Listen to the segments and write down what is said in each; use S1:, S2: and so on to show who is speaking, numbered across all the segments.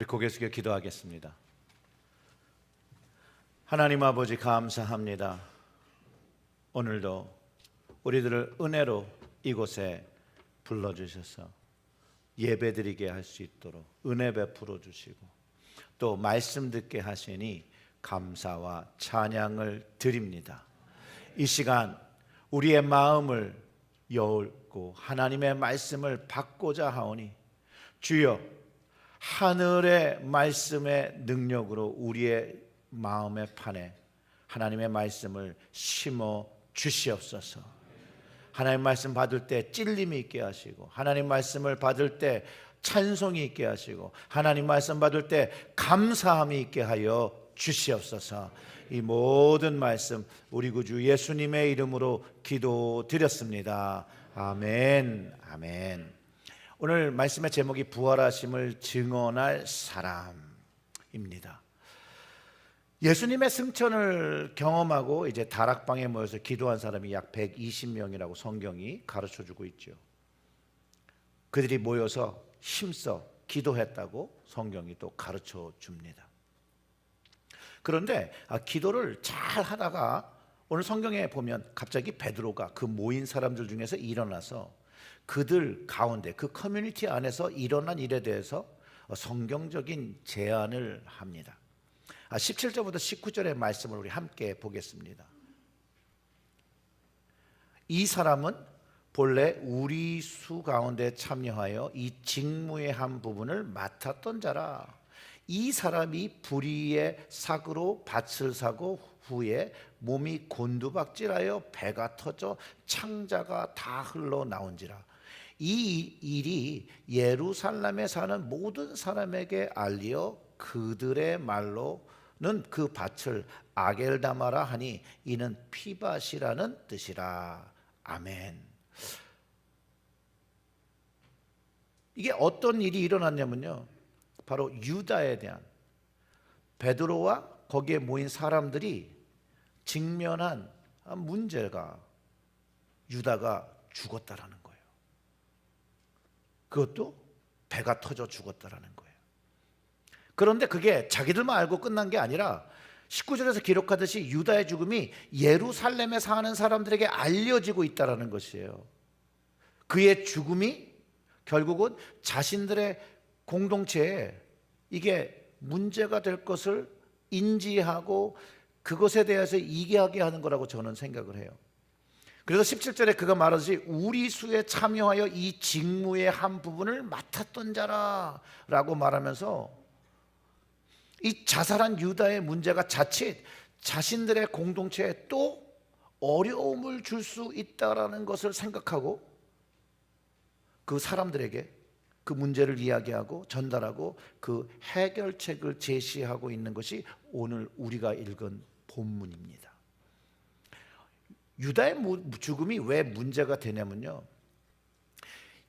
S1: 고개 숙여 기도하겠습니다. 하나님 아버지 감사합니다. 오늘도 우리들을 은혜로 이곳에 불러주셔서 예배드리게 할 수 있도록 은혜 베풀어 주시고 또 말씀 듣게 하시니 감사와 찬양을 드립니다. 이 시간 우리의 마음을 열고 하나님의 말씀을 받고자 하오니 주여 하늘의 말씀의 능력으로 우리의 마음의 판에 하나님의 말씀을 심어 주시옵소서. 하나님 말씀 받을 때 찔림이 있게 하시고 하나님 말씀을 받을 때 찬송이 있게 하시고 하나님 말씀 받을 때 감사함이 있게 하여 주시옵소서. 이 모든 말씀 우리 구주 예수님의 이름으로 기도드렸습니다. 아멘. 아멘. 오늘 말씀의 제목이 부활하심을 증언할 사람입니다. 예수님의 승천을 경험하고 이제 다락방에 모여서 기도한 사람이 약 120명이라고 성경이 가르쳐주고 있죠. 그들이 모여서 힘써 기도했다고 성경이 또 가르쳐 줍니다. 그런데 기도를 잘 하다가 오늘 성경에 보면 갑자기 베드로가 그 모인 사람들 중에서 일어나서 그들 가운데 그 커뮤니티 안에서 일어난 일에 대해서 성경적인 제안을 합니다. 17절부터 19절의 말씀을 우리 함께 보겠습니다. 이 사람은 본래 우리 수 가운데 참여하여 이 직무의 한 부분을 맡았던 자라. 이 사람이 불의의 삭으로 밭을 사고 후에 몸이 곤두박질하여 배가 터져 창자가 다 흘러나온지라. 이 일이 예루살렘에 사는 모든 사람에게 알리어 그들의 말로는 그 밭을 아겔다마라 하니 이는 피밭이라는 뜻이라. 아멘. 이게 어떤 일이 일어났냐면요, 바로 유다에 대한 베드로와 거기에 모인 사람들이 직면한 문제가 유다가 죽었다라는 거예요. 그것도 배가 터져 죽었다라는 거예요. 그런데 그게 자기들만 알고 끝난 게 아니라 19절에서 기록하듯이 유다의 죽음이 예루살렘에 사는 사람들에게 알려지고 있다라는 것이에요. 그의 죽음이 결국은 자신들의 공동체에 이게 문제가 될 것을 인지하고 그것에 대해서 이해하게 하는 거라고 저는 생각을 해요. 그래서 17절에 그가 말하듯이 우리 수에 참여하여 이 직무의 한 부분을 맡았던 자라 라고 말하면서 이 자살한 유다의 문제가 자칫 자신들의 공동체에 또 어려움을 줄 수 있다라는 것을 생각하고 그 사람들에게 그 문제를 이야기하고 전달하고 그 해결책을 제시하고 있는 것이 오늘 우리가 읽은 본문입니다. 유다의 죽음이 왜 문제가 되냐면요,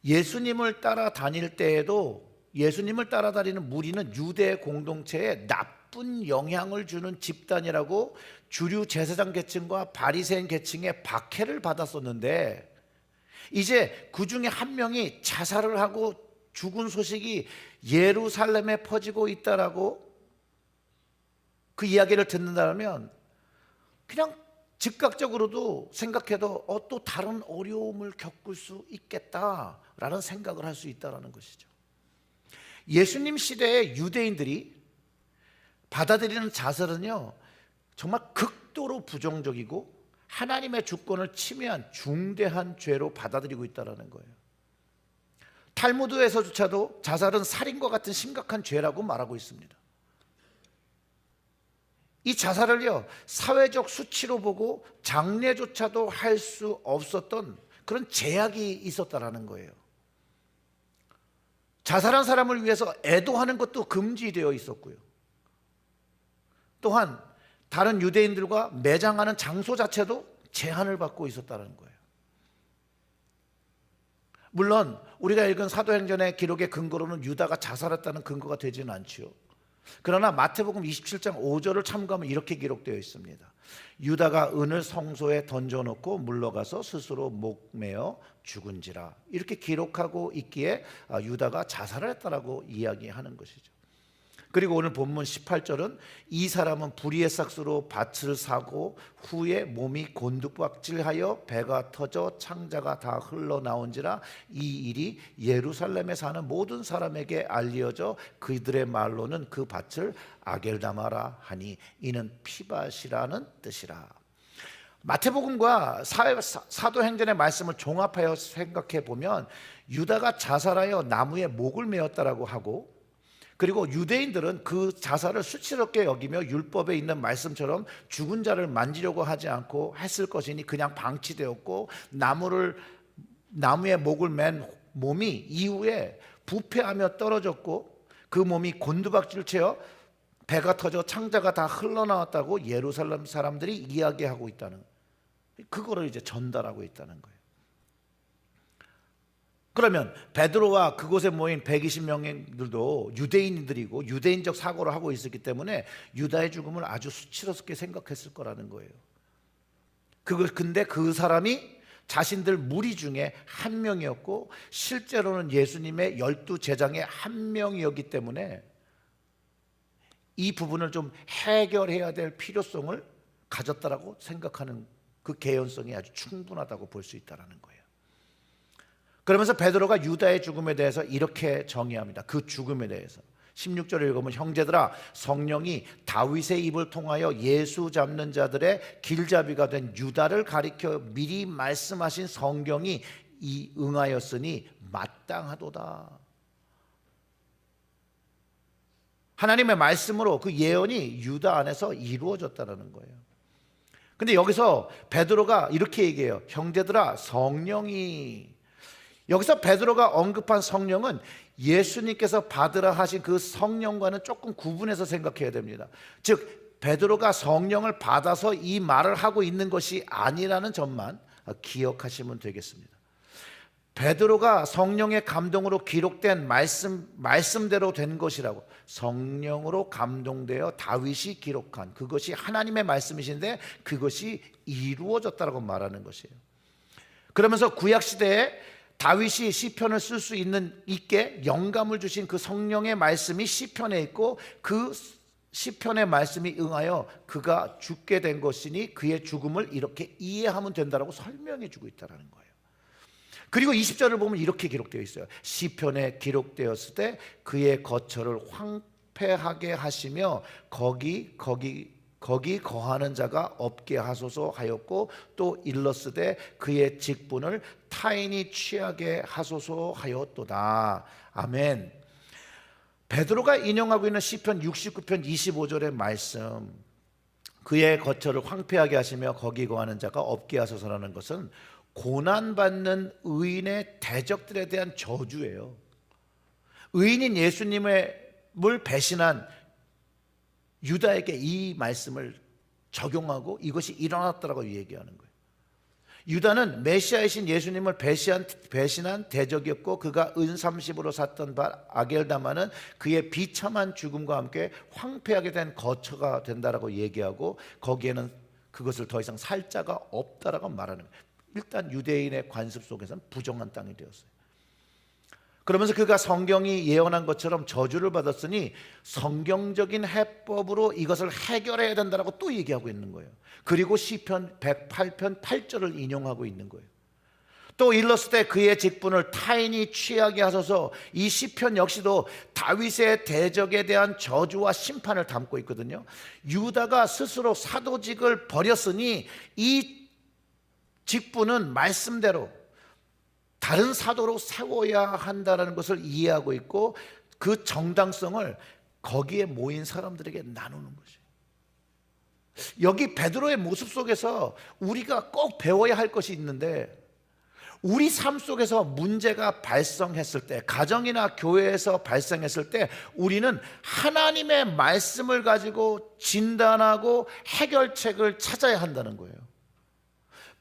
S1: 예수님을 따라다닐 때에도 예수님을 따라다니는 무리는 유대 공동체에 나쁜 영향을 주는 집단이라고 주류 제사장 계층과 바리새인 계층의 박해를 받았었는데 이제 그 중에 한 명이 자살을 하고 죽은 소식이 예루살렘에 퍼지고 있다라고 그 이야기를 듣는다면 그냥 즉각적으로도 생각해도 또 다른 어려움을 겪을 수 있겠다라는 생각을 할 수 있다는 것이죠. 예수님 시대의 유대인들이 받아들이는 자살은요, 정말 극도로 부정적이고 하나님의 주권을 침해한 중대한 죄로 받아들이고 있다는 거예요. 탈무드에서조차도 자살은 살인과 같은 심각한 죄라고 말하고 있습니다. 이 자살을요, 사회적 수치로 보고 장례조차도 할 수 없었던 그런 제약이 있었다라는 거예요. 자살한 사람을 위해서 애도하는 것도 금지되어 있었고요. 또한 다른 유대인들과 매장하는 장소 자체도 제한을 받고 있었다는 거예요. 물론 우리가 읽은 사도행전의 기록의 근거로는 유다가 자살했다는 근거가 되지는 않지요. 그러나 마태복음 27장 5절을 참고하면 이렇게 기록되어 있습니다. 유다가 은을 성소에 던져놓고 물러가서 스스로 목매어 죽은지라, 이렇게 기록하고 있기에 유다가 자살을 했다라고 이야기하는 것이죠. 그리고 오늘 본문 18절은 이 사람은 불의의 삭스로 밭을 사고 후에 몸이 곤두박질하여 배가 터져 창자가 다 흘러나온지라 이 일이 예루살렘에 사는 모든 사람에게 알려져 그들의 말로는 그 밭을 아겔다마라 하니 이는 피밭이라는 뜻이라. 마태복음과 사도행전의 말씀을 종합하여 생각해 보면 유다가 자살하여 나무에 목을 메었다라고 하고, 그리고 유대인들은 그 자살을 수치스럽게 여기며 율법에 있는 말씀처럼 죽은 자를 만지려고 하지 않고 했을 것이니 그냥 방치되었고, 나무에 목을 맨 몸이 이후에 부패하며 떨어졌고 그 몸이 곤두박질 채어 배가 터져 창자가 다 흘러나왔다고 예루살렘 사람들이 이야기하고 있다는, 그거를 이제 전달하고 있다는 거예요. 그러면 베드로와 그곳에 모인 120명들도 유대인들이고 유대인적 사고를 하고 있었기 때문에 유다의 죽음을 아주 수치스럽게 생각했을 거라는 거예요. 근데 그 사람이 자신들 무리 중에 한 명이었고 실제로는 예수님의 12제자의 한 명이었기 때문에 이 부분을 좀 해결해야 될 필요성을 가졌다라고 생각하는 그 개연성이 아주 충분하다고 볼 수 있다는 거예요. 그러면서 베드로가 유다의 죽음에 대해서 이렇게 정의합니다. 그 죽음에 대해서 16절을 읽으면 형제들아 성령이 다윗의 입을 통하여 예수 잡는 자들의 길잡이가 된 유다를 가리켜 미리 말씀하신 성경이 응하였으니 마땅하도다. 하나님의 말씀으로 그 예언이 유다 안에서 이루어졌다는 거예요. 근데 여기서 베드로가 이렇게 얘기해요. 형제들아 성령이, 여기서 베드로가 언급한 성령은 예수님께서 받으라 하신 그 성령과는 조금 구분해서 생각해야 됩니다. 즉 베드로가 성령을 받아서 이 말을 하고 있는 것이 아니라는 점만 기억하시면 되겠습니다. 베드로가 성령의 감동으로 기록된 말씀대로 된 것이라고, 성령으로 감동되어 다윗이 기록한 그것이 하나님의 말씀이신데 그것이 이루어졌다고 말하는 것이에요. 그러면서 구약시대에 다윗이 시편을 쓸 수 있게 영감을 주신 그 성령의 말씀이 시편에 있고 그 시편의 말씀이 응하여 그가 죽게 된 것이니 그의 죽음을 이렇게 이해하면 된다라고 설명해 주고 있다는 거예요. 그리고 20절을 보면 이렇게 기록되어 있어요. 시편에 기록되었을 때 그의 거처를 황폐하게 하시며 거기 거하는 자가 없게 하소서 하였고 또 일렀으되 그의 직분을 타인이 취하게 하소서 하였도다. 아멘. 베드로가 인용하고 있는 시편 69편 25절의 말씀, 그의 거처를 황폐하게 하시며 거기 거하는 자가 없게 하소서라는 것은 고난받는 의인의 대적들에 대한 저주예요. 의인인 예수님을 배신한 유다에게 이 말씀을 적용하고 이것이 일어났다라고 얘기하는 거예요. 유다는 메시아이신 예수님을 배신한 대적이었고 그가 은30으로 샀던 아겔다마는 그의 비참한 죽음과 함께 황폐하게 된 거처가 된다라고 얘기하고 거기에는 그것을 더 이상 살 자가 없다라고 말하는 거예요. 일단 유대인의 관습 속에서는 부정한 땅이 되었어요. 그러면서 그가 성경이 예언한 것처럼 저주를 받았으니 성경적인 해법으로 이것을 해결해야 된다라고 또 얘기하고 있는 거예요. 그리고 시편 108편 8절을 인용하고 있는 거예요. 또 일렀을 때 그의 직분을 타인이 취하게 하소서, 이 시편 역시도 다윗의 대적에 대한 저주와 심판을 담고 있거든요. 유다가 스스로 사도직을 버렸으니 이 직분은 말씀대로 다른 사도로 세워야 한다는 것을 이해하고 있고 그 정당성을 거기에 모인 사람들에게 나누는 거죠. 여기 베드로의 모습 속에서 우리가 꼭 배워야 할 것이 있는데, 우리 삶 속에서 문제가 발생했을 때, 가정이나 교회에서 발생했을 때 우리는 하나님의 말씀을 가지고 진단하고 해결책을 찾아야 한다는 거예요.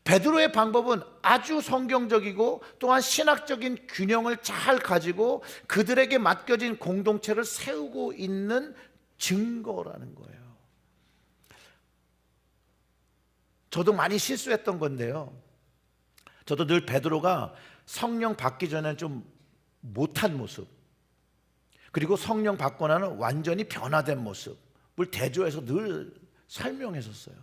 S1: 베드로의 방법은 아주 성경적이고 또한 신학적인 균형을 잘 가지고 그들에게 맡겨진 공동체를 세우고 있는 증거라는 거예요. 저도 많이 실수했던 건데요, 저도 늘 베드로가 성령 받기 전에 좀 못한 모습, 그리고 성령 받고 나는 완전히 변화된 모습을 대조해서 늘 설명했었어요.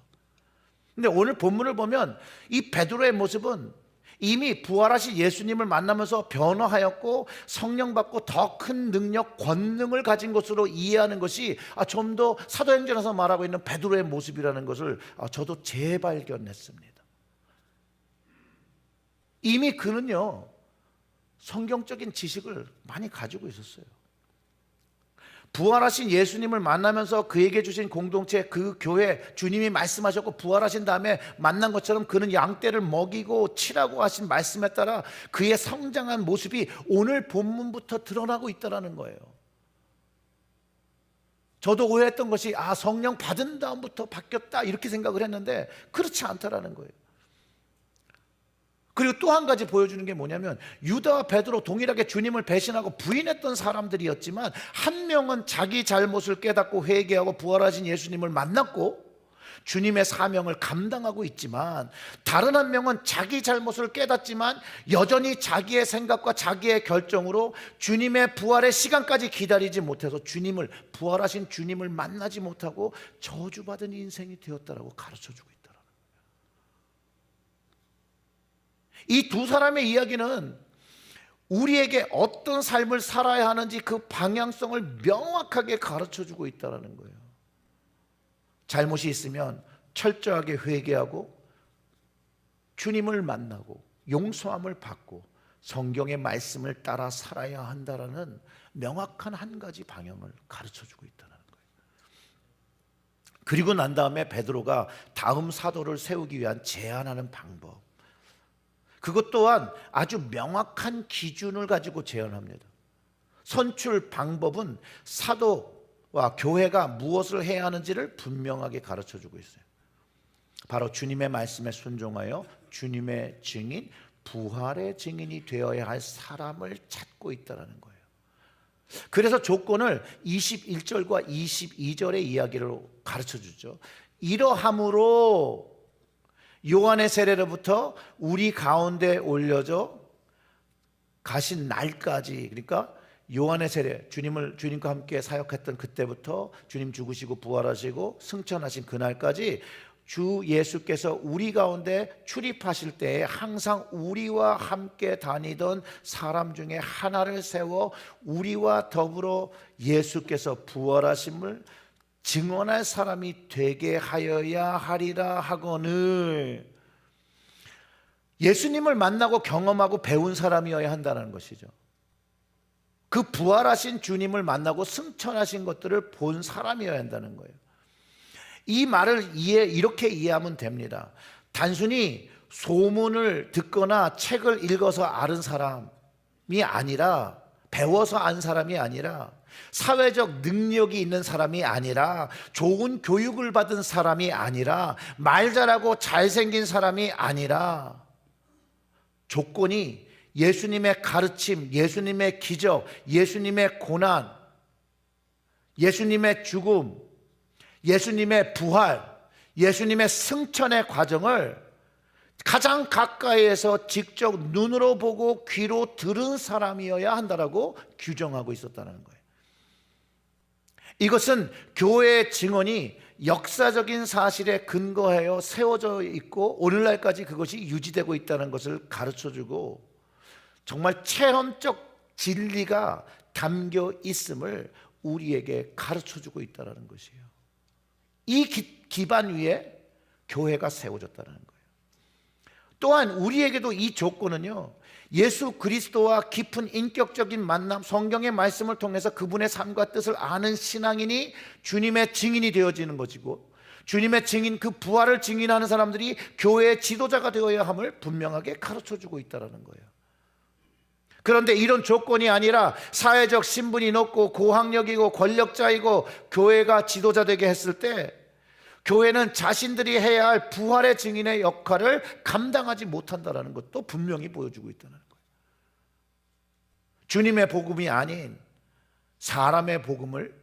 S1: 근데 오늘 본문을 보면 이 베드로의 모습은 이미 부활하신 예수님을 만나면서 변화하였고 성령 받고 더 큰 능력, 권능을 가진 것으로 이해하는 것이 좀 더 사도행전에서 말하고 있는 베드로의 모습이라는 것을 저도 재발견했습니다. 이미 그는요, 성경적인 지식을 많이 가지고 있었어요. 부활하신 예수님을 만나면서 그에게 주신 공동체, 그 교회, 주님이 말씀하셨고 부활하신 다음에 만난 것처럼 그는 양떼를 먹이고 치라고 하신 말씀에 따라 그의 성장한 모습이 오늘 본문부터 드러나고 있다는 거예요. 저도 오해했던 것이 성령 받은 다음부터 바뀌었다 이렇게 생각을 했는데 그렇지 않다라는 거예요. 그리고 또 한 가지 보여주는 게 뭐냐면 유다와 베드로 동일하게 주님을 배신하고 부인했던 사람들이었지만 한 명은 자기 잘못을 깨닫고 회개하고 부활하신 예수님을 만났고 주님의 사명을 감당하고 있지만 다른 한 명은 자기 잘못을 깨닫지만 여전히 자기의 생각과 자기의 결정으로 주님의 부활의 시간까지 기다리지 못해서 부활하신 주님을 만나지 못하고 저주받은 인생이 되었다라고 가르쳐주고 있다. 이 두 사람의 이야기는 우리에게 어떤 삶을 살아야 하는지 그 방향성을 명확하게 가르쳐주고 있다는 거예요. 잘못이 있으면 철저하게 회개하고 주님을 만나고 용서함을 받고 성경의 말씀을 따라 살아야 한다라는 명확한 한 가지 방향을 가르쳐주고 있다는 거예요. 그리고 난 다음에 베드로가 다음 사도를 세우기 위한 제안하는 방법, 그것 또한 아주 명확한 기준을 가지고 제안합니다. 선출 방법은 사도와 교회가 무엇을 해야 하는지를 분명하게 가르쳐주고 있어요. 바로 주님의 말씀에 순종하여 주님의 증인, 부활의 증인이 되어야 할 사람을 찾고 있다는 거예요. 그래서 조건을 21절과 22절의 이야기로 가르쳐주죠. 이러함으로 요한의 세례로부터 우리 가운데 올려져 가신 날까지, 그러니까 요한의 세례, 주님과 함께 사역했던 그때부터 주님 죽으시고 부활하시고 승천하신 그날까지 주 예수께서 우리 가운데 출입하실 때에 항상 우리와 함께 다니던 사람 중에 하나를 세워 우리와 더불어 예수께서 부활하심을 증언할 사람이 되게 하여야 하리라 하거늘, 예수님을 만나고 경험하고 배운 사람이어야 한다는 것이죠. 그 부활하신 주님을 만나고 승천하신 것들을 본 사람이어야 한다는 거예요. 이 말을 이렇게 이해하면 됩니다. 단순히 소문을 듣거나 책을 읽어서 아는 사람이 아니라, 배워서 안 사람이 아니라, 사회적 능력이 있는 사람이 아니라, 좋은 교육을 받은 사람이 아니라, 말 잘하고 잘생긴 사람이 아니라, 조건이 예수님의 가르침, 예수님의 기적, 예수님의 고난, 예수님의 죽음, 예수님의 부활, 예수님의 승천의 과정을 가장 가까이에서 직접 눈으로 보고 귀로 들은 사람이어야 한다라고 규정하고 있었다는 거예요. 이것은 교회의 증언이 역사적인 사실에 근거하여 세워져 있고 오늘날까지 그것이 유지되고 있다는 것을 가르쳐주고, 정말 체험적 진리가 담겨 있음을 우리에게 가르쳐주고 있다는 것이에요. 이 기반 위에 교회가 세워졌다는 거예요. 또한 우리에게도 이 조건은요, 예수 그리스도와 깊은 인격적인 만남, 성경의 말씀을 통해서 그분의 삶과 뜻을 아는 신앙인이 주님의 증인이 되어지는 것이고, 주님의 증인, 그 부활을 증인하는 사람들이 교회의 지도자가 되어야 함을 분명하게 가르쳐주고 있다는 거예요. 그런데 이런 조건이 아니라 사회적 신분이 높고 고학력이고 권력자이고 교회가 지도자 되게 했을 때 교회는 자신들이 해야 할 부활의 증인의 역할을 감당하지 못한다는 것도 분명히 보여주고 있다는 거예요. 주님의 복음이 아닌 사람의 복음을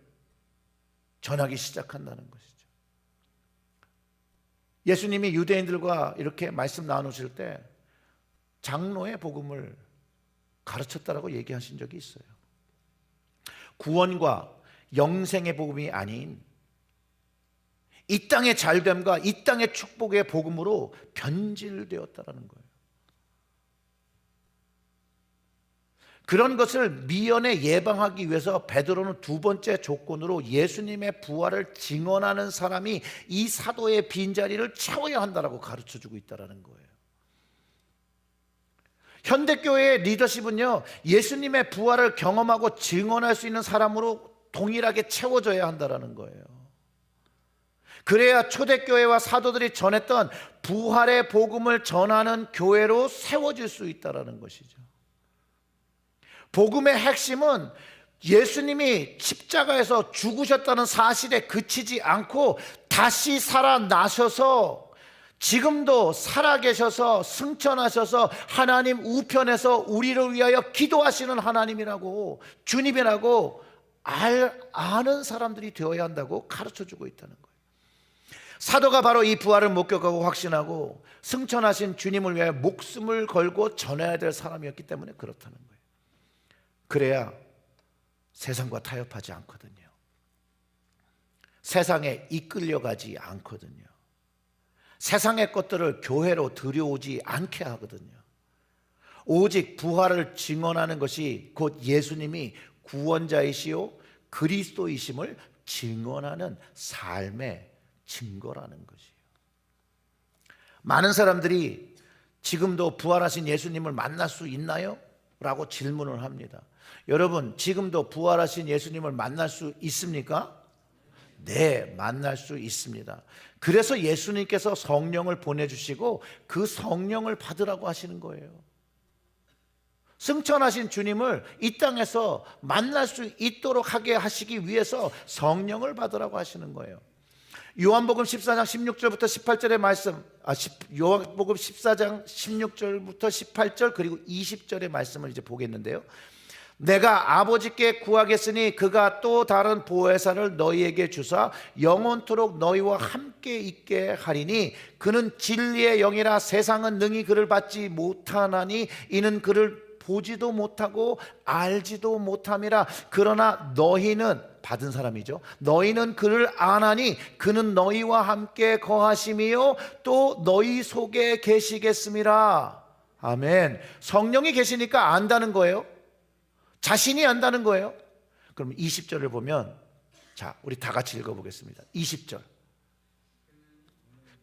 S1: 전하기 시작한다는 것이죠. 예수님이 유대인들과 이렇게 말씀 나누실 때 장로의 복음을 가르쳤다라고 얘기하신 적이 있어요. 구원과 영생의 복음이 아닌 이 땅의 잘됨과 이 땅의 축복의 복음으로 변질되었다라는 거예요. 그런 것을 미연에 예방하기 위해서 베드로는 두 번째 조건으로 예수님의 부활을 증언하는 사람이 이 사도의 빈자리를 채워야 한다라고 가르쳐주고 있다는 거예요. 현대교회의 리더십은요, 예수님의 부활을 경험하고 증언할 수 있는 사람으로 동일하게 채워져야 한다는 거예요. 그래야 초대교회와 사도들이 전했던 부활의 복음을 전하는 교회로 세워질 수 있다는 것이죠. 복음의 핵심은 예수님이 십자가에서 죽으셨다는 사실에 그치지 않고 다시 살아나셔서 지금도 살아계셔서 승천하셔서 하나님 우편에서 우리를 위하여 기도하시는 하나님이라고, 주님이라고 아는 사람들이 되어야 한다고 가르쳐주고 있다는 거예요. 사도가 바로 이 부활을 목격하고 확신하고 승천하신 주님을 위하여 목숨을 걸고 전해야 될 사람이었기 때문에 그렇다는 거예요. 그래야 세상과 타협하지 않거든요. 세상에 이끌려가지 않거든요. 세상의 것들을 교회로 들여오지 않게 하거든요. 오직 부활을 증언하는 것이 곧 예수님이 구원자이시요 그리스도이심을 증언하는 삶의 증거라는 것이에요. 많은 사람들이 지금도 부활하신 예수님을 만날 수 있나요? 라고 질문을 합니다. 여러분, 지금도 부활하신 예수님을 만날 수 있습니까? 네, 만날 수 있습니다. 그래서 예수님께서 성령을 보내주시고 그 성령을 받으라고 하시는 거예요. 승천하신 주님을 이 땅에서 만날 수 있도록 하게 하시기 위해서 성령을 받으라고 하시는 거예요. 요한복음 14장 16절부터 18절의 말씀, 요한복음 14장 16절부터 18절 그리고 20절의 말씀을 이제 보겠는데요. 내가 아버지께 구하겠으니 그가 또 다른 보혜사를 너희에게 주사 영원토록 너희와 함께 있게 하리니 그는 진리의 영이라 세상은 능히 그를 받지 못하나니 이는 그를 보지도 못하고 알지도 못함이라. 그러나 너희는, 받은 사람이죠, 너희는 그를 아나니 그는 너희와 함께 거하심이요 또 너희 속에 계시겠음이라. 아멘. 성령이 계시니까 안다는 거예요. 자신이 안다는 거예요. 그럼 20절을 보면, 자, 우리 다 같이 읽어보겠습니다. 20절.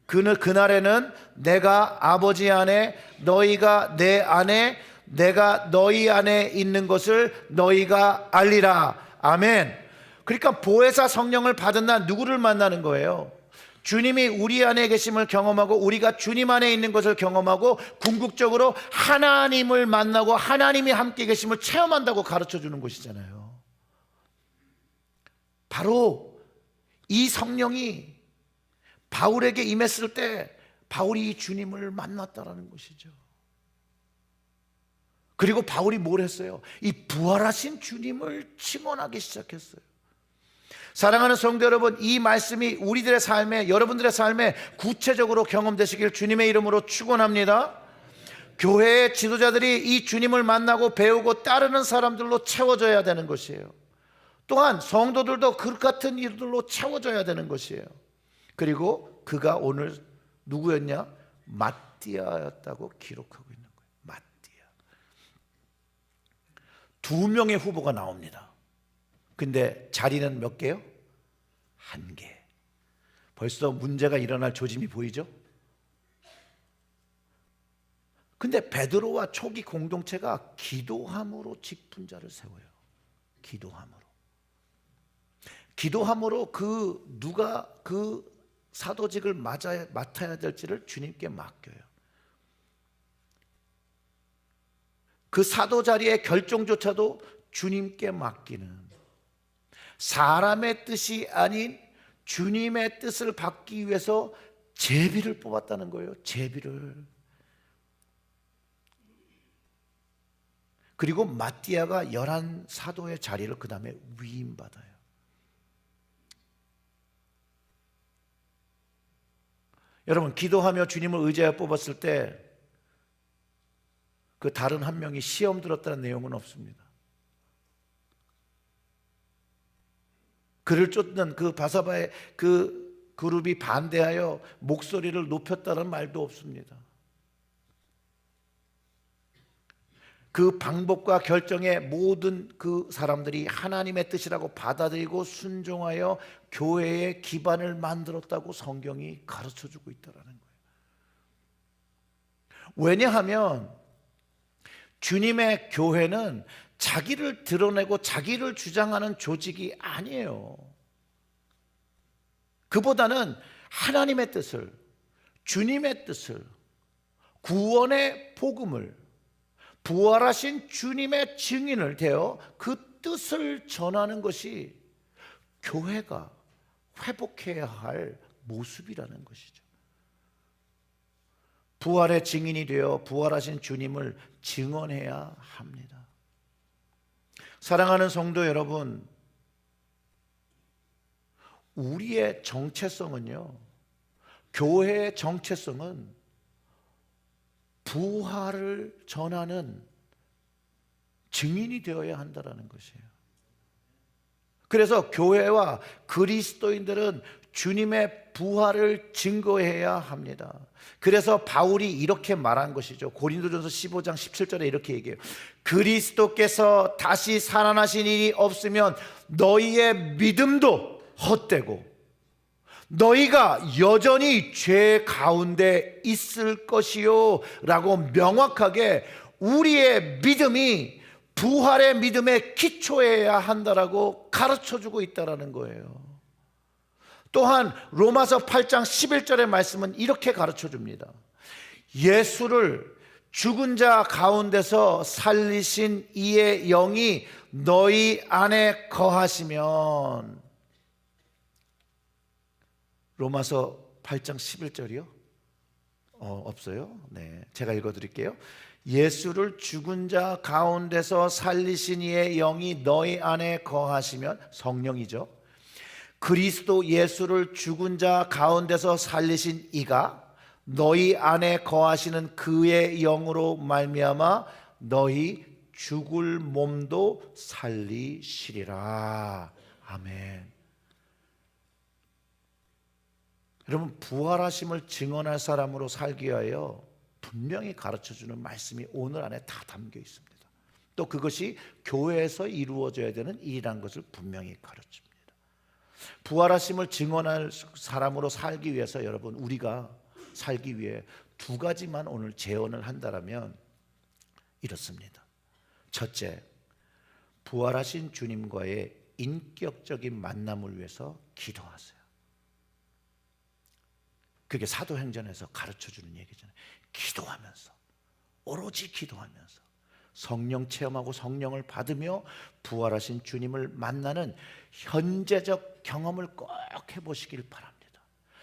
S1: 그날에는 내가 아버지 안에 너희가 내 안에 내가 너희 안에 있는 것을 너희가 알리라. 아멘. 그러니까 보혜사 성령을 받은 날 누구를 만나는 거예요? 주님이 우리 안에 계심을 경험하고 우리가 주님 안에 있는 것을 경험하고 궁극적으로 하나님을 만나고 하나님이 함께 계심을 체험한다고 가르쳐 주는 것이잖아요. 바로 이 성령이 바울에게 임했을 때 바울이 이 주님을 만났다라는 것이죠. 그리고 바울이 뭘 했어요? 이 부활하신 주님을 증언하기 시작했어요. 사랑하는 성도 여러분, 이 말씀이 우리들의 삶에, 여러분들의 삶에 구체적으로 경험되시길 주님의 이름으로 축원합니다. 교회의 지도자들이 이 주님을 만나고 배우고 따르는 사람들로 채워져야 되는 것이에요. 또한 성도들도 그 같은 일들로 채워져야 되는 것이에요. 그리고 그가 오늘 누구였냐? 마띠아였다고 기록하고 있는 거예요. 마띠아. 2명의 후보가 나옵니다. 근데 자리는 몇 개요? 1개. 벌써 문제가 일어날 조짐이 보이죠? 근데 베드로와 초기 공동체가 기도함으로 직분자를 세워요. 기도함으로 누가 그 사도직을 맡아야 될지를 주님께 맡겨요. 그 사도 자리의 결정조차도 주님께 맡기는, 사람의 뜻이 아닌 주님의 뜻을 받기 위해서 제비를 뽑았다는 거예요. 제비를. 그리고 마띠아가 11사도의 자리를 그 다음에 위임받아요. 여러분, 기도하며 주님을 의지하여 뽑았을 때 그 다른 한 명이 시험 들었다는 내용은 없습니다. 그를 쫓는 그 바사바의 그 그룹이 반대하여 목소리를 높였다는 말도 없습니다. 그 방법과 결정에 모든 그 사람들이 하나님의 뜻이라고 받아들이고 순종하여 교회의 기반을 만들었다고 성경이 가르쳐주고 있다는 거예요. 왜냐하면 주님의 교회는 자기를 드러내고 자기를 주장하는 조직이 아니에요. 그보다는 하나님의 뜻을, 주님의 뜻을, 구원의 복음을, 부활하신 주님의 증인을 되어 그 뜻을 전하는 것이 교회가 회복해야 할 모습이라는 것이죠. 부활의 증인이 되어 부활하신 주님을 증언해야 합니다. 사랑하는 성도 여러분, 우리의 정체성은요, 교회의 정체성은 부활을 전하는 증인이 되어야 한다는 것이에요. 그래서 교회와 그리스도인들은 주님의 부활을 증거해야 합니다. 그래서 바울이 이렇게 말한 것이죠. 고린도전서 15장 17절에 이렇게 얘기해요. 그리스도께서 다시 살아나신 일이 없으면 너희의 믿음도 헛되고 너희가 여전히 죄 가운데 있을 것이요 라고 명확하게 우리의 믿음이 부활의 믿음에 기초해야 한다라고 가르쳐주고 있다는 거예요. 또한 로마서 8장 11절의 말씀은 이렇게 가르쳐줍니다. 예수를 죽은 자 가운데서 살리신 이의 영이 너희 안에 거하시면, 로마서 8장 11절이요? 없어요? 네, 제가 읽어드릴게요. 예수를 죽은 자 가운데서 살리신 이의 영이 너희 안에 거하시면, 성령이죠. 그리스도 예수를 죽은 자 가운데서 살리신 이가 너희 안에 거하시는 그의 영으로 말미암아 너희 죽을 몸도 살리시리라. 아멘. 여러분, 부활하심을 증언할 사람으로 살기 위하여 분명히 가르쳐주는 말씀이 오늘 안에 다 담겨 있습니다. 또 그것이 교회에서 이루어져야 되는 일이라는 것을 분명히 가르칩니다. 부활하심을 증언할 사람으로 살기 위해서 여러분, 우리가 살기 위해 두 가지만 오늘 제언을 한다면 이렇습니다. 첫째, 부활하신 주님과의 인격적인 만남을 위해서 기도하세요. 그게 사도행전에서 가르쳐주는 얘기잖아요. 기도하면서, 오로지 기도하면서 성령 체험하고 성령을 받으며 부활하신 주님을 만나는 현재적 경험을 꼭 해보시길 바랍니다.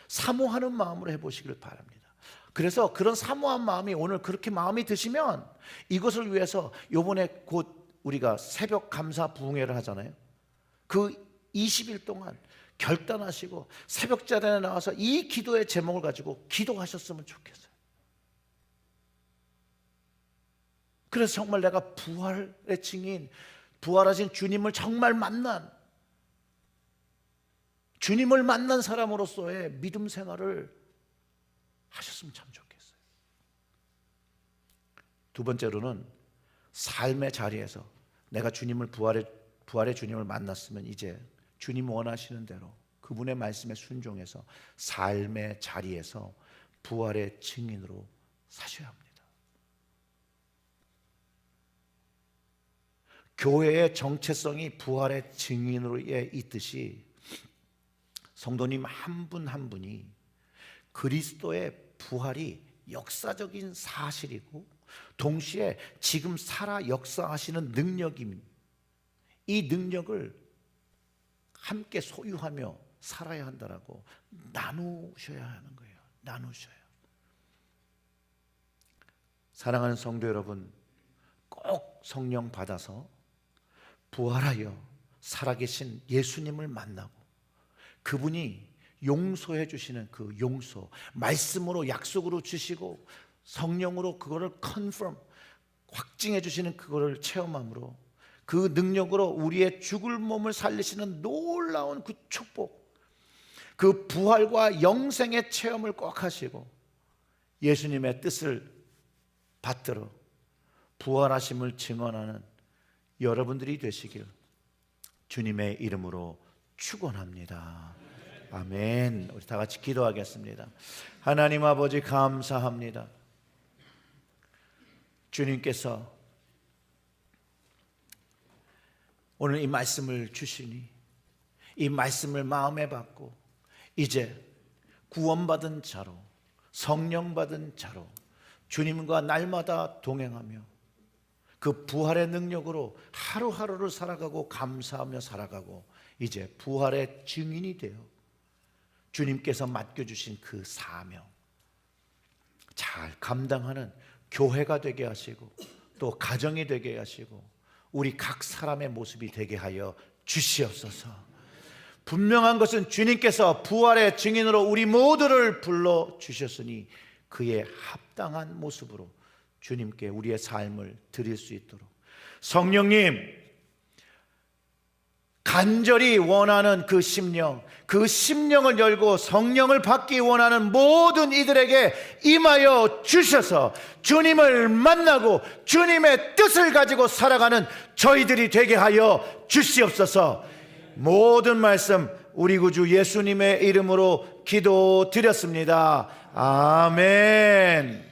S1: 사모하는 마음으로 해보시길 바랍니다. 그래서 그런 사모한 마음이 오늘 그렇게 마음이 드시면 이것을 위해서 요번에 곧 우리가 새벽 감사 부흥회를 하잖아요. 그 20일 동안 결단하시고 새벽 자리에 나와서 이 기도의 제목을 가지고 기도하셨으면 좋겠어요. 그래서 정말 내가 부활의 증인, 부활하신 주님을 정말 만난, 주님을 만난 사람으로서의 믿음 생활을 하셨으면 참 좋겠어요. 두 번째로는 삶의 자리에서 내가 주님을 부활의 주님을 만났으면 이제 주님 원하시는 대로 그분의 말씀에 순종해서 삶의 자리에서 부활의 증인으로 사셔야 합니다. 교회의 정체성이 부활의 증인으로의 있듯이 성도님 한 분 한 분이 그리스도의 부활이 역사적인 사실이고 동시에 지금 살아 역사하시는 능력입니다. 이 능력을 함께 소유하며 살아야 한다라고 나누셔야 하는 거예요. 나누셔요. 사랑하는 성도 여러분, 꼭 성령 받아서 부활하여 살아계신 예수님을 만나고 그분이 용서해 주시는 그 용서, 말씀으로 약속으로 주시고 성령으로 그거를 컨펌, 확증해 주시는 그거를 체험함으로 그 능력으로 우리의 죽을 몸을 살리시는 놀라운 그 축복, 그 부활과 영생의 체험을 꼭 하시고 예수님의 뜻을 받들어 부활하심을 증언하는 여러분들이 되시길 주님의 이름으로 축원합니다. 아멘. 우리 다 같이 기도하겠습니다. 하나님 아버지 감사합니다. 주님께서 오늘 이 말씀을 주시니 이 말씀을 마음에 받고 이제 구원받은 자로, 성령 받은 자로 주님과 날마다 동행하며 그 부활의 능력으로 하루하루를 살아가고 감사하며 살아가고 이제 부활의 증인이 되어 주님께서 맡겨주신 그 사명 잘 감당하는 교회가 되게 하시고 또 가정이 되게 하시고 우리 각 사람의 모습이 되게 하여 주시옵소서. 분명한 것은 주님께서 부활의 증인으로 우리 모두를 불러주셨으니 그에 합당한 모습으로 주님께 우리의 삶을 드릴 수 있도록 성령님 간절히 원하는 그 심령을 열고 성령을 받기 원하는 모든 이들에게 임하여 주셔서 주님을 만나고 주님의 뜻을 가지고 살아가는 저희들이 되게 하여 주시옵소서. 모든 말씀 우리 구주 예수님의 이름으로 기도드렸습니다. 아멘.